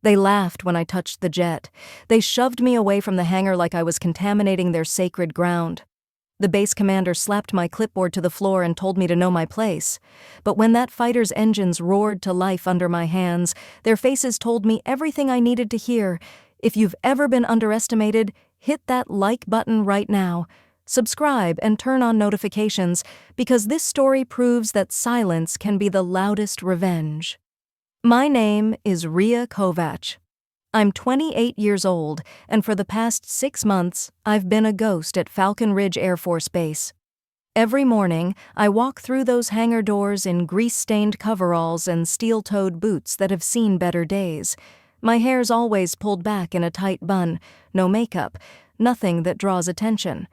They laughed when I touched the jet. They shoved me away from the hangar like I was contaminating their sacred ground. The base commander slapped my clipboard to the floor and told me to know my place. But when that fighter's engines roared to life under my hands, their faces told me everything I needed to hear. If you've ever been underestimated, hit that like button right now. Subscribe and turn on notifications, because this story proves that silence can be the loudest revenge. My name is Ria Kovac. I'm 28 years old, and for the past 6 months, I've been a ghost at Falcon Ridge Air Force Base. Every morning, I walk through those hangar doors in grease-stained coveralls and steel-toed boots that have seen better days. My hair's always pulled back in a tight bun, no makeup, nothing that draws attention.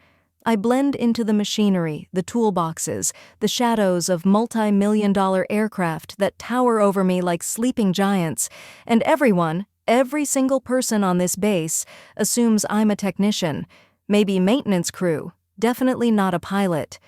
I blend into the machinery, the toolboxes, the shadows of multi-million-dollar aircraft that tower over me like sleeping giants, and every single person on this base assumes I'm a technician, maybe maintenance crew, definitely not a pilot.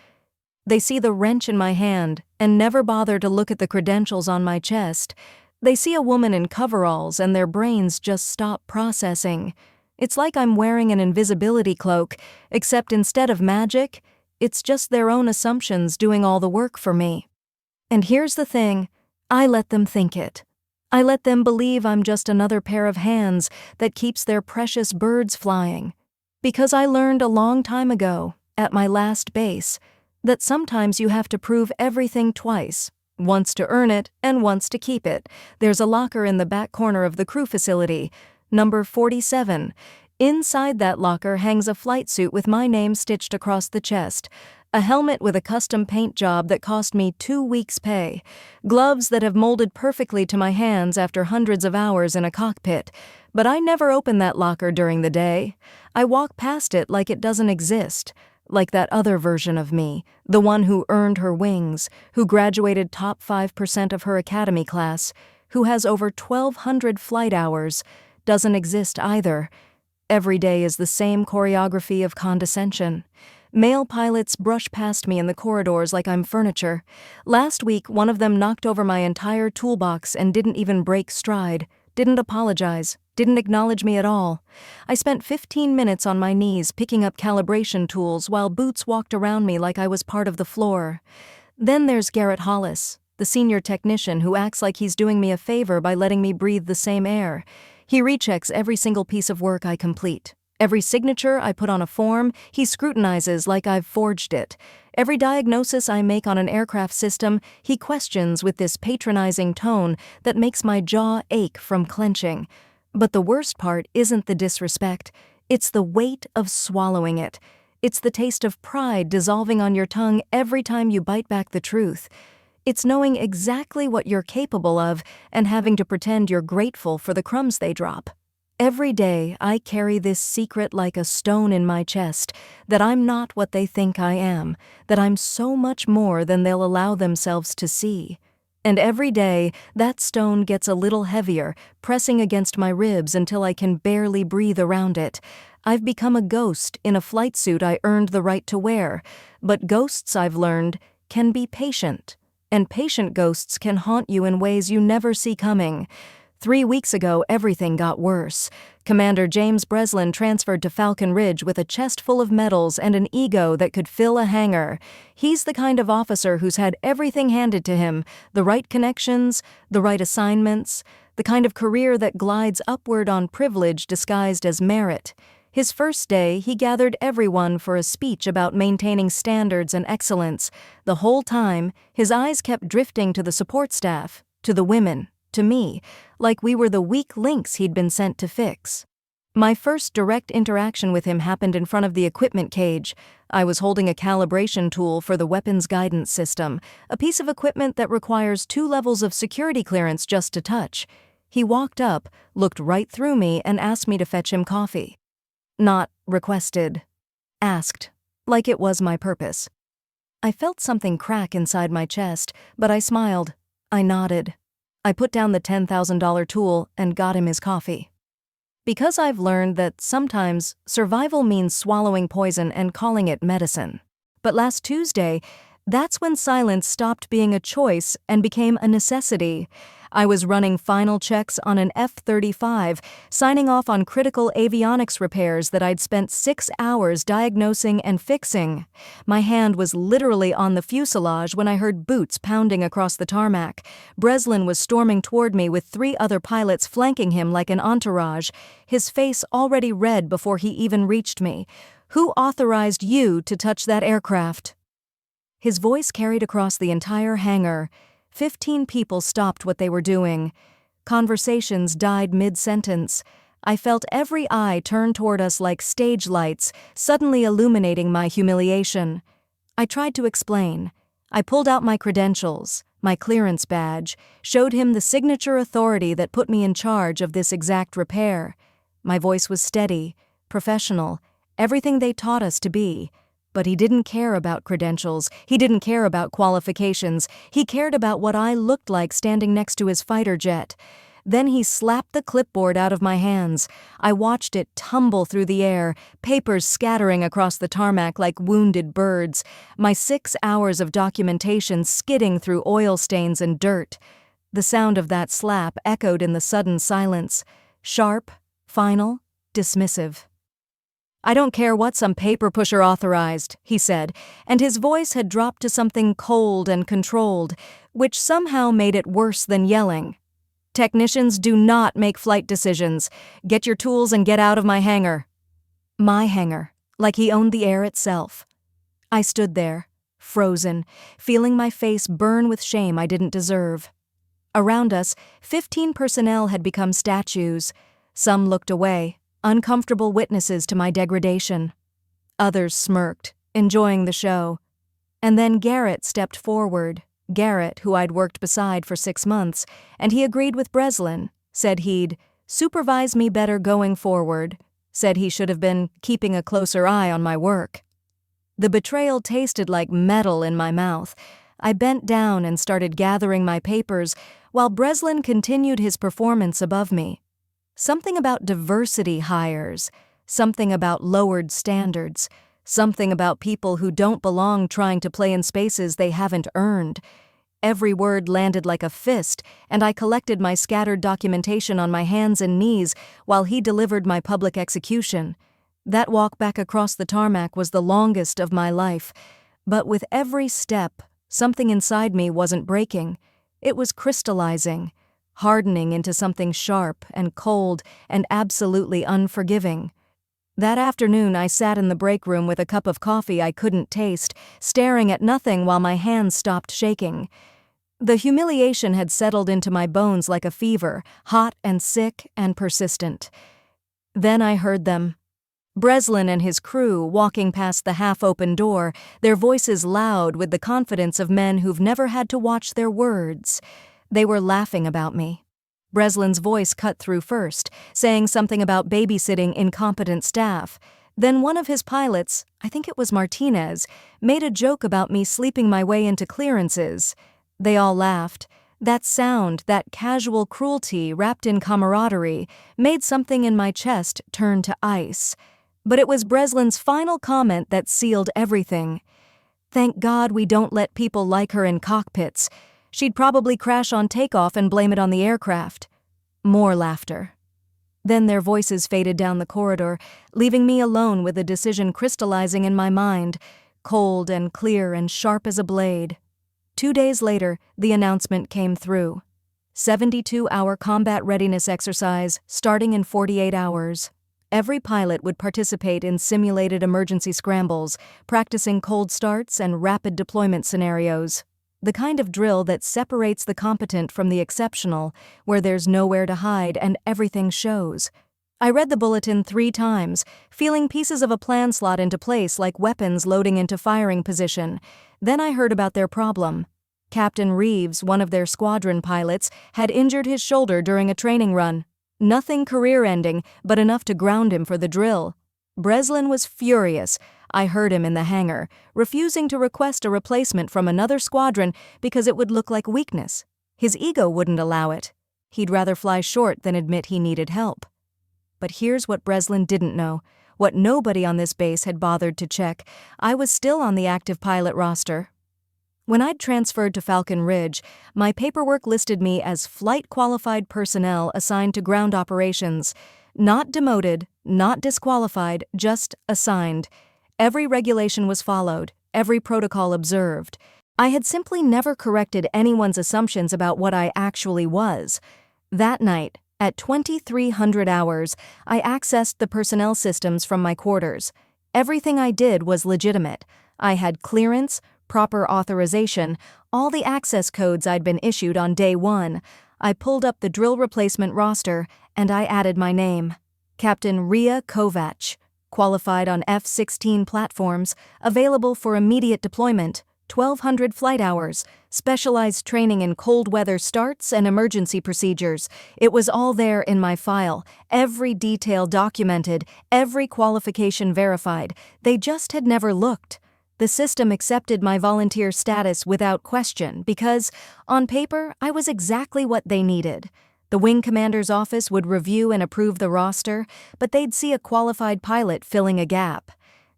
They see the wrench in my hand and never bother to look at the credentials on my chest. They see a woman in coveralls and their brains just stop processing. It's like I'm wearing an invisibility cloak, except instead of magic, it's just their own assumptions doing all the work for me. And here's the thing, I let them think it. I let them believe I'm just another pair of hands that keeps their precious birds flying. Because I learned a long time ago, at my last base, that sometimes you have to prove everything twice, once to earn it and once to keep it. There's a locker in the back corner of the crew facility, number 47. Inside that locker hangs a flight suit with my name stitched across the chest, a helmet with a custom paint job that cost me 2 weeks' pay, gloves that have molded perfectly to my hands after hundreds of hours in a cockpit. But I never open that locker during the day. I walk past it like it doesn't exist, like that other version of me, the one who earned her wings, who graduated top 5% of her academy class, who has over 1,200 flight hours, doesn't exist either. Every day is the same choreography of condescension. Male pilots brush past me in the corridors like I'm furniture. Last week, one of them knocked over my entire toolbox and didn't even break stride, didn't apologize, didn't acknowledge me at all. I spent 15 minutes on my knees picking up calibration tools while Boots walked around me like I was part of the floor. Then there's Garrett Hollis, the senior technician who acts like he's doing me a favor by letting me breathe the same air. He rechecks every single piece of work I complete. Every signature I put on a form, he scrutinizes like I've forged it. Every diagnosis I make on an aircraft system, he questions with this patronizing tone that makes my jaw ache from clenching. But the worst part isn't the disrespect. It's the weight of swallowing it. It's the taste of pride dissolving on your tongue every time you bite back the truth. It's knowing exactly what you're capable of and having to pretend you're grateful for the crumbs they drop. Every day, I carry this secret like a stone in my chest, that I'm not what they think I am, that I'm so much more than they'll allow themselves to see. And every day, that stone gets a little heavier, pressing against my ribs until I can barely breathe around it. I've become a ghost in a flight suit I earned the right to wear, but ghosts, I've learned, can be patient. And patient ghosts can haunt you in ways you never see coming. 3 weeks ago, everything got worse. Commander James Breslin transferred to Falcon Ridge with a chest full of medals and an ego that could fill a hangar. He's the kind of officer who's had everything handed to him, the right connections, the right assignments, the kind of career that glides upward on privilege disguised as merit. His first day, he gathered everyone for a speech about maintaining standards and excellence. The whole time, his eyes kept drifting to the support staff, to the women, to me, like we were the weak links he'd been sent to fix. My first direct interaction with him happened in front of the equipment cage. I was holding a calibration tool for the weapons guidance system, a piece of equipment that requires 2 levels of security clearance just to touch. He walked up, looked right through me, and asked me to fetch him coffee. Not requested. Asked, like it was my purpose. I felt something crack inside my chest, but I smiled. I nodded. I put down the $10,000 tool and got him his coffee. Because I've learned that sometimes survival means swallowing poison and calling it medicine. But last Tuesday, that's when silence stopped being a choice and became a necessity. I was running final checks on an F-35, signing off on critical avionics repairs that I'd spent 6 hours diagnosing and fixing. My hand was literally on the fuselage when I heard boots pounding across the tarmac. Breslin was storming toward me with 3 other pilots flanking him like an entourage, his face already red before he even reached me. "Who authorized you to touch that aircraft?" His voice carried across the entire hangar. 15 people stopped what they were doing. Conversations died mid-sentence. I felt every eye turn toward us like stage lights, suddenly illuminating my humiliation. I tried to explain. I pulled out my credentials, my clearance badge, showed him the signature authority that put me in charge of this exact repair. My voice was steady, professional, everything they taught us to be. But he didn't care about credentials, he didn't care about qualifications, he cared about what I looked like standing next to his fighter jet. Then he slapped the clipboard out of my hands. I watched it tumble through the air, papers scattering across the tarmac like wounded birds, my 6 hours of documentation skidding through oil stains and dirt. The sound of that slap echoed in the sudden silence, sharp, final, dismissive. "I don't care what some paper pusher authorized," he said, and his voice had dropped to something cold and controlled, which somehow made it worse than yelling. "Technicians do not make flight decisions. Get your tools and get out of my hangar." My hangar, like he owned the air itself. I stood there, frozen, feeling my face burn with shame I didn't deserve. Around us, 15 personnel had become statues. Some looked away, uncomfortable witnesses to my degradation. Others smirked, enjoying the show. And then Garrett stepped forward, Garrett, who I'd worked beside for 6 months, and he agreed with Breslin, said he'd supervise me better going forward, said he should have been keeping a closer eye on my work. The betrayal tasted like metal in my mouth. I bent down and started gathering my papers while Breslin continued his performance above me. Something about diversity hires, something about lowered standards, something about people who don't belong trying to play in spaces they haven't earned. Every word landed like a fist, and I collected my scattered documentation on my hands and knees while he delivered my public execution. That walk back across the tarmac was the longest of my life, but with every step, something inside me wasn't breaking. It was crystallizing, hardening into something sharp and cold and absolutely unforgiving. That afternoon I sat in the break room with a cup of coffee I couldn't taste, staring at nothing while my hands stopped shaking. The humiliation had settled into my bones like a fever, hot and sick and persistent. Then I heard them. Breslin and his crew walking past the half-open door, their voices loud with the confidence of men who've never had to watch their words. They were laughing about me. Breslin's voice cut through first, saying something about babysitting incompetent staff. Then one of his pilots, I think it was Martinez, made a joke about me sleeping my way into clearances. They all laughed. That sound, that casual cruelty wrapped in camaraderie, made something in my chest turn to ice. But it was Breslin's final comment that sealed everything. "Thank God we don't let people like her in cockpits. She'd probably crash on takeoff and blame it on the aircraft." More laughter. Then their voices faded down the corridor, leaving me alone with the decision crystallizing in my mind, cold and clear and sharp as a blade. 2 days later, the announcement came through. 72-hour combat readiness exercise starting in 48 hours. Every pilot would participate in simulated emergency scrambles, practicing cold starts and rapid deployment scenarios. The kind of drill that separates the competent from the exceptional, where there's nowhere to hide and everything shows. I read the bulletin 3 times, feeling pieces of a plan slot into place like weapons loading into firing position. Then I heard about their problem. Captain Reeves, one of their squadron pilots, had injured his shoulder during a training run. Nothing career-ending, but enough to ground him for the drill. Breslin was furious. I heard him in the hangar, refusing to request a replacement from another squadron because it would look like weakness. His ego wouldn't allow it. He'd rather fly short than admit he needed help. But here's what Breslin didn't know, what nobody on this base had bothered to check. I was still on the active pilot roster. When I'd transferred to Falcon Ridge, my paperwork listed me as flight-qualified personnel assigned to ground operations. Not demoted, not disqualified, just assigned. Every regulation was followed, every protocol observed. I had simply never corrected anyone's assumptions about what I actually was. That night, at 2300 hours, I accessed the personnel systems from my quarters. Everything I did was legitimate. I had clearance, proper authorization, all the access codes I'd been issued on day one. I pulled up the drill replacement roster, and I added my name. Captain Ria Kovac, qualified on F-16 platforms, available for immediate deployment, 1,200 flight hours, specialized training in cold weather starts and emergency procedures. It was all there in my file, every detail documented, every qualification verified. They just had never looked. The system accepted my volunteer status without question because, on paper, I was exactly what they needed. The wing commander's office would review and approve the roster, but they'd see a qualified pilot filling a gap.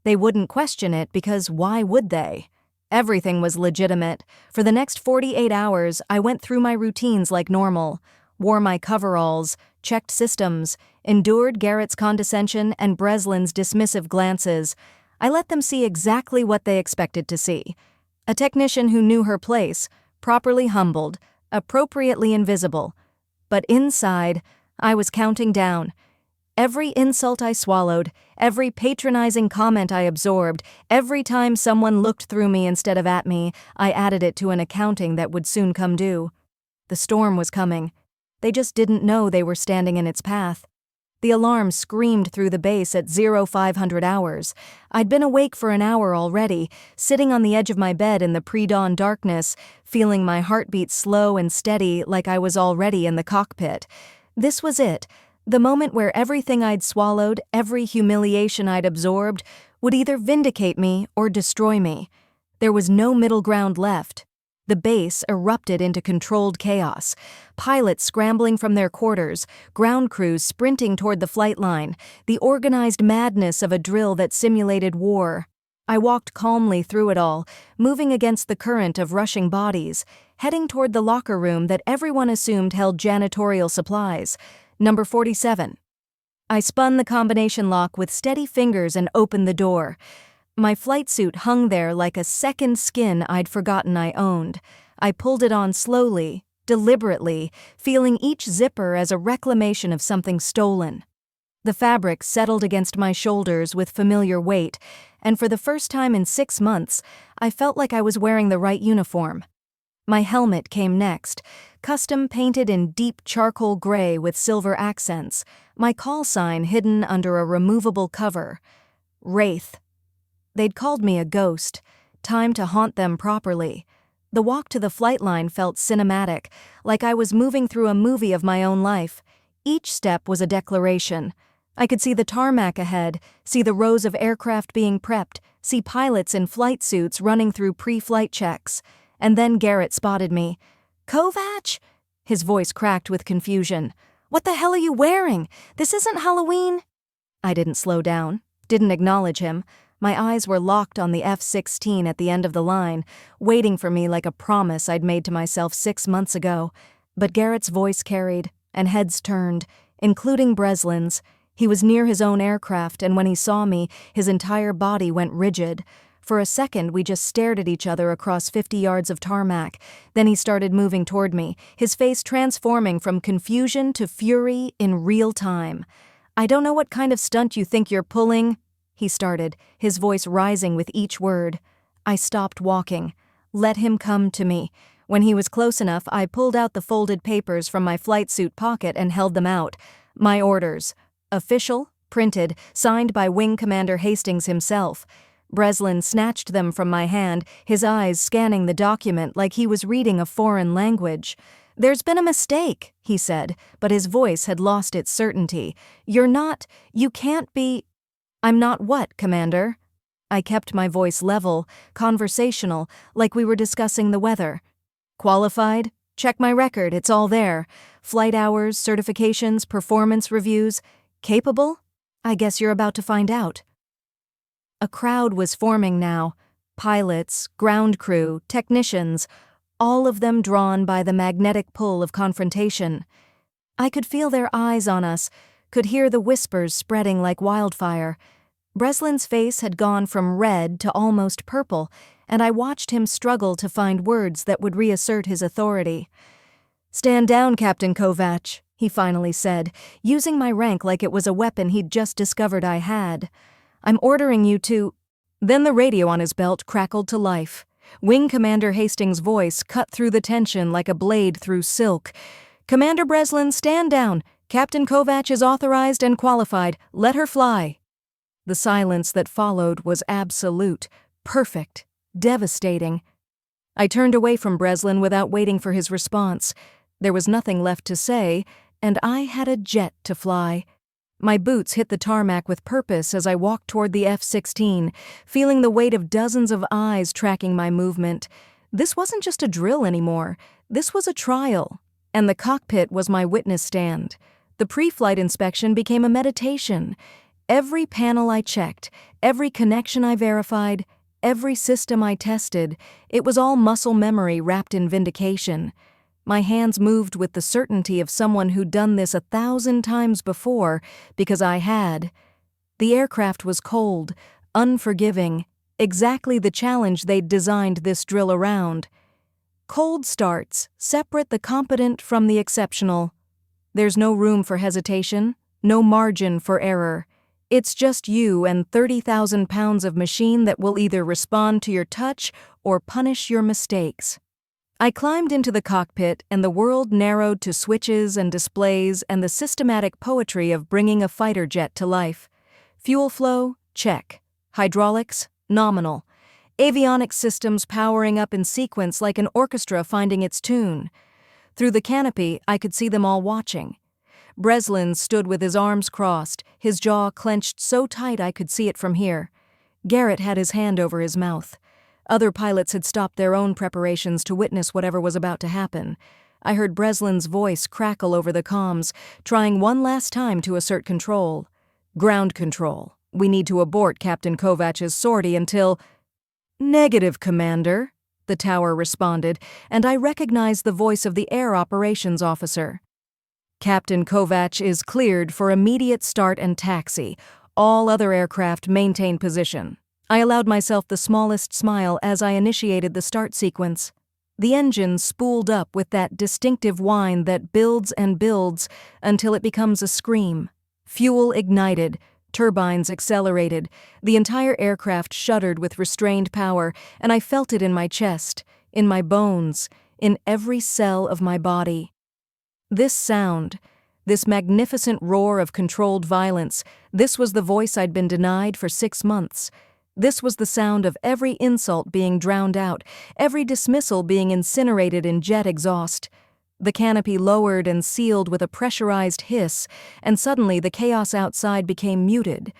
They wouldn't question it because why would they? Everything was legitimate. For the next 48 hours, I went through my routines like normal, wore my coveralls, checked systems, endured Garrett's condescension and Breslin's dismissive glances. I let them see exactly what they expected to see. A technician who knew her place, properly humbled, appropriately invisible. But inside, I was counting down. Every insult I swallowed, every patronizing comment I absorbed, every time someone looked through me instead of at me, I added it to an accounting that would soon come due. The storm was coming. They just didn't know they were standing in its path. The alarm screamed through the base at 0500 hours. I'd been awake for an hour already, sitting on the edge of my bed in the pre-dawn darkness, feeling my heartbeat slow and steady like I was already in the cockpit. This was it, the moment where everything I'd swallowed, every humiliation I'd absorbed, would either vindicate me or destroy me. There was no middle ground left. The base erupted into controlled chaos. Pilots scrambling from their quarters, ground crews sprinting toward the flight line, the organized madness of a drill that simulated war. I walked calmly through it all, moving against the current of rushing bodies, heading toward the locker room that everyone assumed held janitorial supplies. Number 47. I spun the combination lock with steady fingers and opened the door. My flight suit hung there like a second skin I'd forgotten I owned. I pulled it on slowly, deliberately, feeling each zipper as a reclamation of something stolen. The fabric settled against my shoulders with familiar weight, and for the first time in 6 months, I felt like I was wearing the right uniform. My helmet came next, custom painted in deep charcoal gray with silver accents, my call sign hidden under a removable cover. Wraith. They'd called me a ghost. Time to haunt them properly. The walk to the flight line felt cinematic, like I was moving through a movie of my own life. Each step was a declaration. I could see the tarmac ahead, see the rows of aircraft being prepped, see pilots in flight suits running through pre-flight checks. And then Garrett spotted me. "Kovac?" His voice cracked with confusion. "What the hell are you wearing? This isn't Halloween." I didn't slow down, didn't acknowledge him. My eyes were locked on the F-16 at the end of the line, waiting for me like a promise I'd made to myself 6 months ago. But Garrett's voice carried, and heads turned, including Breslin's. He was near his own aircraft, and when he saw me, his entire body went rigid. For a second, we just stared at each other across 50 yards of tarmac. Then he started moving toward me, his face transforming from confusion to fury in real time. "I don't know what kind of stunt you think you're pulling," he started, his voice rising with each word. I stopped walking. Let him come to me. When he was close enough, I pulled out the folded papers from my flight suit pocket and held them out. My orders. Official, printed, signed by Wing Commander Hastings himself. Breslin snatched them from my hand, his eyes scanning the document like he was reading a foreign language. "There's been a mistake," he said, but his voice had lost its certainty. You can't be—" "I'm not what, Commander?" I kept my voice level, conversational, like we were discussing the weather. "Qualified? Check my record, it's all there. Flight hours, certifications, performance reviews. Capable? I guess you're about to find out." A crowd was forming now. Pilots, ground crew, technicians, all of them drawn by the magnetic pull of confrontation. I could feel their eyes on us, could hear the whispers spreading like wildfire. Breslin's face had gone from red to almost purple, and I watched him struggle to find words that would reassert his authority. "Stand down, Captain Kovac," he finally said, using my rank like it was a weapon he'd just discovered I had. "I'm ordering you to—" Then the radio on his belt crackled to life. Wing Commander Hastings' voice cut through the tension like a blade through silk. "Commander Breslin, stand down. Captain Kovac is authorized and qualified. Let her fly." The silence that followed was absolute, perfect, devastating. I turned away from Breslin without waiting for his response. There was nothing left to say, and I had a jet to fly. My boots hit the tarmac with purpose as I walked toward the F-16, feeling the weight of dozens of eyes tracking my movement. This wasn't just a drill anymore. This was a trial, and the cockpit was my witness stand. The pre-flight inspection became a meditation. Every panel I checked, every connection I verified, every system I tested, it was all muscle memory wrapped in vindication. My hands moved with the certainty of someone who'd done this 1,000 times before, because I had. The aircraft was cold, unforgiving, exactly the challenge they'd designed this drill around. Cold starts separate the competent from the exceptional. There's no room for hesitation, no margin for error. It's just you and 30,000 pounds of machine that will either respond to your touch or punish your mistakes. I climbed into the cockpit, and the world narrowed to switches and displays and the systematic poetry of bringing a fighter jet to life. Fuel flow? Check. Hydraulics? Nominal. Avionics systems powering up in sequence like an orchestra finding its tune. Through the canopy, I could see them all watching. Breslin stood with his arms crossed, his jaw clenched so tight I could see it from here. Garrett had his hand over his mouth. Other pilots had stopped their own preparations to witness whatever was about to happen. I heard Breslin's voice crackle over the comms, trying one last time to assert control. "Ground control. We need to abort Captain Kovac's sortie until—" "Negative, Commander," the tower responded, and I recognized the voice of the air operations officer. "Captain Kovac is cleared for immediate start and taxi. All other aircraft maintain position." I allowed myself the smallest smile as I initiated the start sequence. The engine spooled up with that distinctive whine that builds and builds until it becomes a scream. Fuel ignited, turbines accelerated, the entire aircraft shuddered with restrained power, and I felt it in my chest, in my bones, in every cell of my body. This sound, this magnificent roar of controlled violence, this was the voice I'd been denied for 6 months. This was the sound of every insult being drowned out, every dismissal being incinerated in jet exhaust. The canopy lowered and sealed with a pressurized hiss, and suddenly the chaos outside became muted.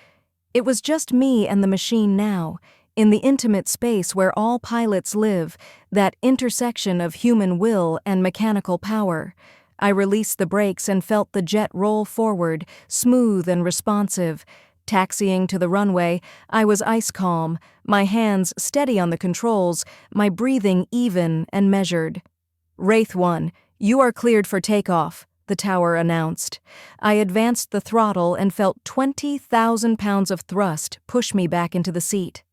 It was just me and the machine now, in the intimate space where all pilots live, that intersection of human will and mechanical power. I released the brakes and felt the jet roll forward, smooth and responsive. Taxiing to the runway, I was ice calm, my hands steady on the controls, my breathing even and measured. "Wraith 1, you are cleared for takeoff," the tower announced. I advanced the throttle and felt 20,000 pounds of thrust push me back into the seat.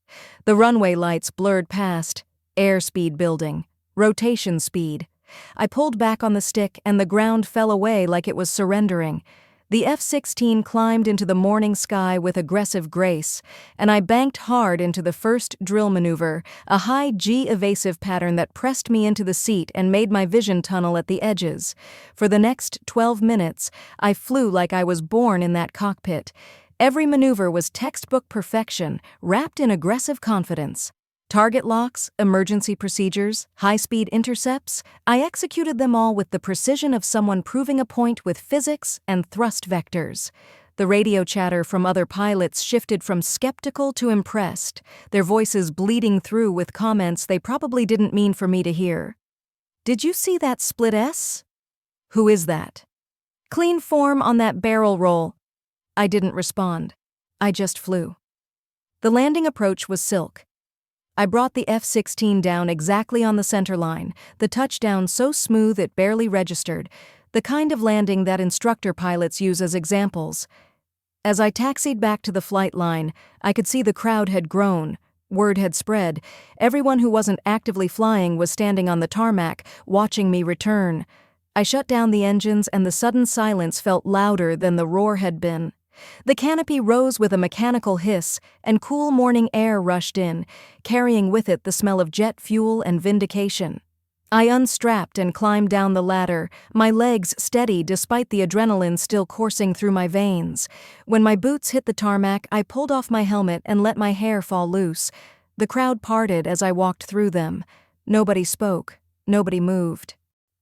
The runway lights blurred past, airspeed building, rotation speed. I pulled back on the stick and the ground fell away like it was surrendering. The F-16 climbed into the morning sky with aggressive grace, and I banked hard into the first drill maneuver, a high G evasive pattern that pressed me into the seat and made my vision tunnel at the edges. For the next 12 minutes, I flew like I was born in that cockpit. Every maneuver was textbook perfection, wrapped in aggressive confidence. Target locks, emergency procedures, high-speed intercepts, I executed them all with the precision of someone proving a point with physics and thrust vectors. The radio chatter from other pilots shifted from skeptical to impressed, their voices bleeding through with comments they probably didn't mean for me to hear. "Did you see that split S? Who is that? Clean form on that barrel roll." I didn't respond. I just flew. The landing approach was silk. I brought the F-16 down exactly on the center line, the touchdown so smooth it barely registered, the kind of landing that instructor pilots use as examples. As I taxied back to the flight line, I could see the crowd had grown. Word had spread. Everyone who wasn't actively flying was standing on the tarmac, watching me return. I shut down the engines and the sudden silence felt louder than the roar had been. The canopy rose with a mechanical hiss, and cool morning air rushed in, carrying with it the smell of jet fuel and vindication. I unstrapped and climbed down the ladder, my legs steady despite the adrenaline still coursing through my veins. When my boots hit the tarmac, I pulled off my helmet and let my hair fall loose. The crowd parted as I walked through them. Nobody spoke. Nobody moved.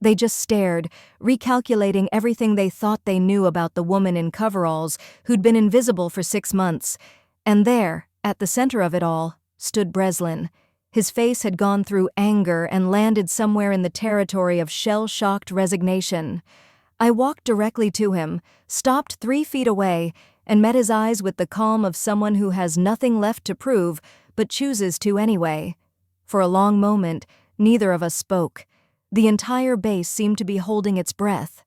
They just stared, recalculating everything they thought they knew about the woman in coveralls who'd been invisible for 6 months. And there, at the center of it all, stood Breslin. His face had gone through anger and landed somewhere in the territory of shell-shocked resignation. I walked directly to him, stopped 3 feet away, and met his eyes with the calm of someone who has nothing left to prove but chooses to anyway. For a long moment, neither of us spoke. The entire base seemed to be holding its breath.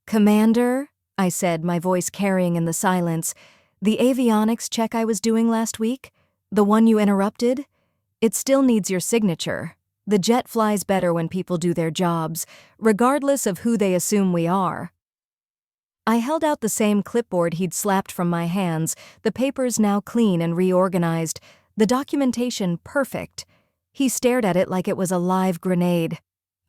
"Commander," I said, my voice carrying in the silence, "the avionics check I was doing last week, the one you interrupted, it still needs your signature. The jet flies better when people do their jobs, regardless of who they assume we are." I held out the same clipboard he'd slapped from my hands, the papers now clean and reorganized, the documentation perfect. He stared at it like it was a live grenade.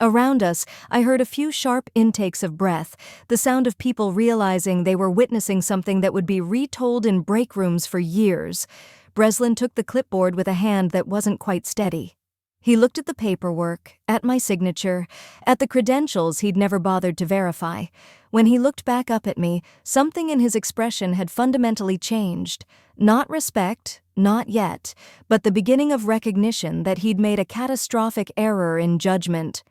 Around us, I heard a few sharp intakes of breath, the sound of people realizing they were witnessing something that would be retold in break rooms for years. Breslin took the clipboard with a hand that wasn't quite steady. He looked at the paperwork, at my signature, at the credentials he'd never bothered to verify. When he looked back up at me, something in his expression had fundamentally changed. Not respect, not yet, but the beginning of recognition that he'd made a catastrophic error in judgment.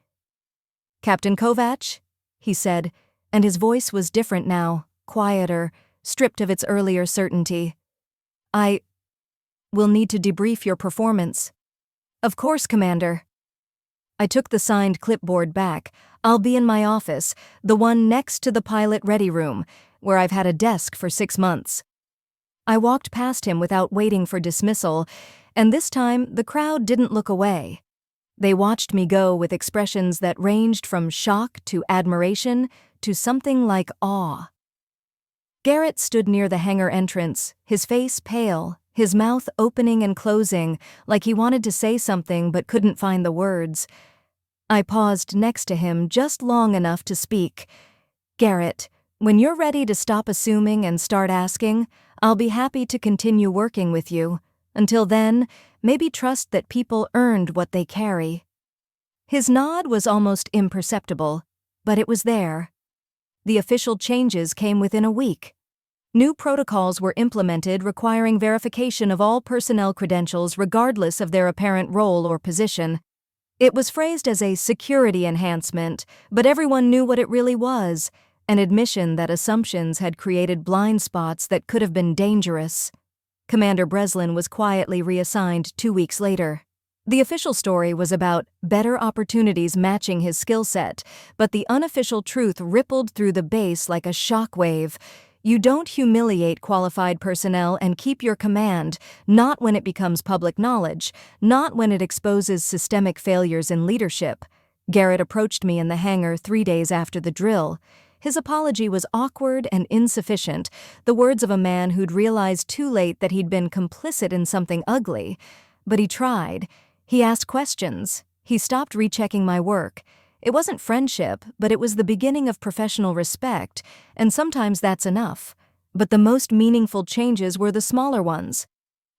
"Captain Kovacs," he said, and his voice was different now, quieter, stripped of its earlier certainty. "I will need to debrief your performance." "Of course, Commander." I took the signed clipboard back. "I'll be in my office, the one next to the pilot ready room, where I've had a desk for 6 months. I walked past him without waiting for dismissal, and this time the crowd didn't look away. They watched me go with expressions that ranged from shock to admiration to something like awe. Garrett stood near the hangar entrance, his face pale, his mouth opening and closing like he wanted to say something but couldn't find the words. I paused next to him just long enough to speak. "Garrett, when you're ready to stop assuming and start asking, I'll be happy to continue working with you. Until then, maybe trust that people earned what they carry." His nod was almost imperceptible, but it was there. The official changes came within a week. New protocols were implemented requiring verification of all personnel credentials regardless of their apparent role or position. It was phrased as a security enhancement, but everyone knew what it really was, an admission that assumptions had created blind spots that could have been dangerous. Commander Breslin was quietly reassigned 2 weeks later. The official story was about better opportunities matching his skill set, but the unofficial truth rippled through the base like a shockwave. You don't humiliate qualified personnel and keep your command, not when it becomes public knowledge, not when it exposes systemic failures in leadership. Garrett approached me in the hangar 3 days after the drill. His apology was awkward and insufficient, the words of a man who'd realized too late that he'd been complicit in something ugly. But he tried. He asked questions. He stopped rechecking my work. It wasn't friendship, but it was the beginning of professional respect, and sometimes that's enough. But the most meaningful changes were the smaller ones.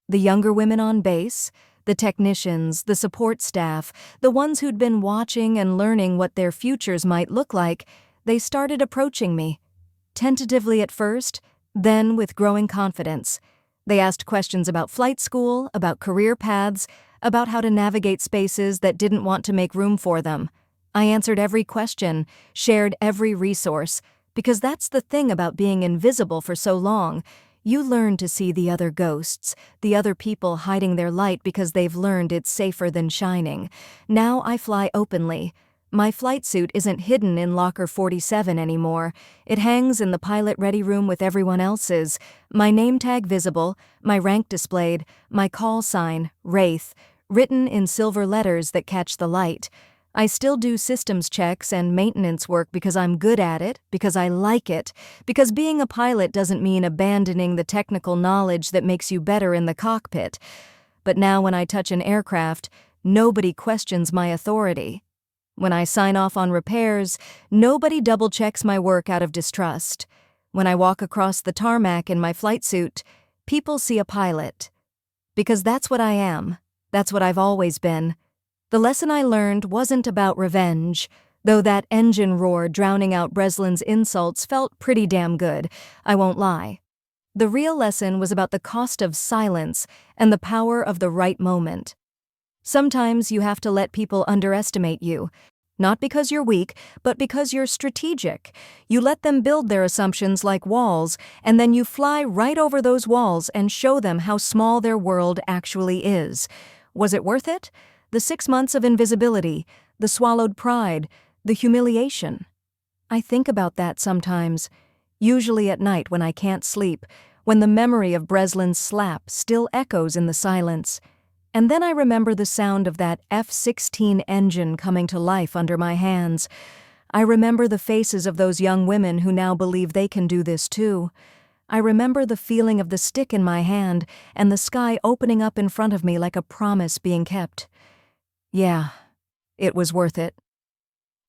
The younger women on base, the technicians, the support staff, the ones who'd been watching and learning what their futures might look like, they started approaching me. Tentatively at first, then with growing confidence. They asked questions about flight school, about career paths, about how to navigate spaces that didn't want to make room for them. I answered every question, shared every resource, because that's the thing about being invisible for so long. You learn to see the other ghosts, the other people hiding their light because they've learned it's safer than shining. Now I fly openly. My flight suit isn't hidden in locker 47 anymore. It hangs in the pilot ready room with everyone else's. My name tag visible, my rank displayed, my call sign, Wraith, written in silver letters that catch the light. I still do systems checks and maintenance work because I'm good at it, because I like it, because being a pilot doesn't mean abandoning the technical knowledge that makes you better in the cockpit. But now when I touch an aircraft, nobody questions my authority. When I sign off on repairs, nobody double-checks my work out of distrust. When I walk across the tarmac in my flight suit, people see a pilot. Because that's what I am. That's what I've always been. The lesson I learned wasn't about revenge, though that engine roar drowning out Breslin's insults felt pretty damn good, I won't lie. The real lesson was about the cost of silence and the power of the right moment. Sometimes you have to let people underestimate you, not because you're weak, but because you're strategic. You let them build their assumptions like walls, and then you fly right over those walls and show them how small their world actually is. Was it worth it? The 6 months of invisibility, the swallowed pride, the humiliation. I think about that sometimes, usually at night when I can't sleep, when the memory of Breslin's slap still echoes in the silence. And then I remember the sound of that F-16 engine coming to life under my hands. I remember the faces of those young women who now believe they can do this too. I remember the feeling of the stick in my hand and the sky opening up in front of me like a promise being kept. Yeah, it was worth it.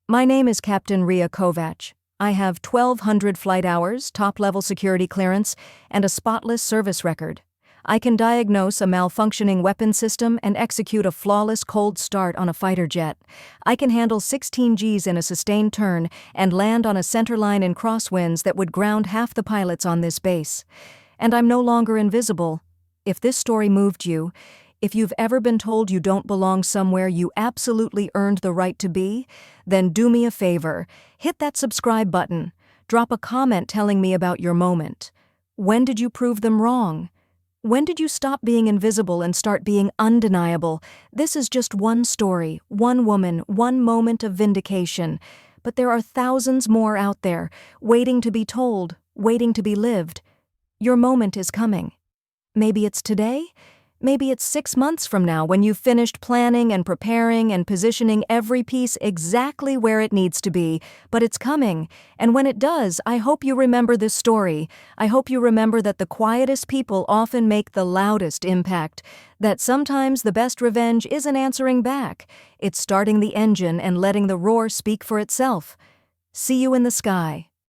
My name is Captain Ria Kovac. I have 1,200 flight hours, top-level security clearance, and a spotless service record. I can diagnose a malfunctioning weapon system and execute a flawless cold start on a fighter jet. I can handle 16 Gs in a sustained turn and land on a centerline in crosswinds that would ground half the pilots on this base. And I'm no longer invisible. If this story moved you, if you've ever been told you don't belong somewhere you absolutely earned the right to be, then do me a favor. Hit that subscribe button. Drop a comment telling me about your moment. When did you prove them wrong? When did you stop being invisible and start being undeniable? This is just one story, one woman, one moment of vindication. But there are thousands more out there, waiting to be told, waiting to be lived. Your moment is coming. Maybe it's today? Maybe it's 6 months from now when you've finished planning and preparing and positioning every piece exactly where it needs to be, but it's coming. And when it does, I hope you remember this story. I hope you remember that the quietest people often make the loudest impact, that sometimes the best revenge isn't answering back. It's starting the engine and letting the roar speak for itself. See you in the sky.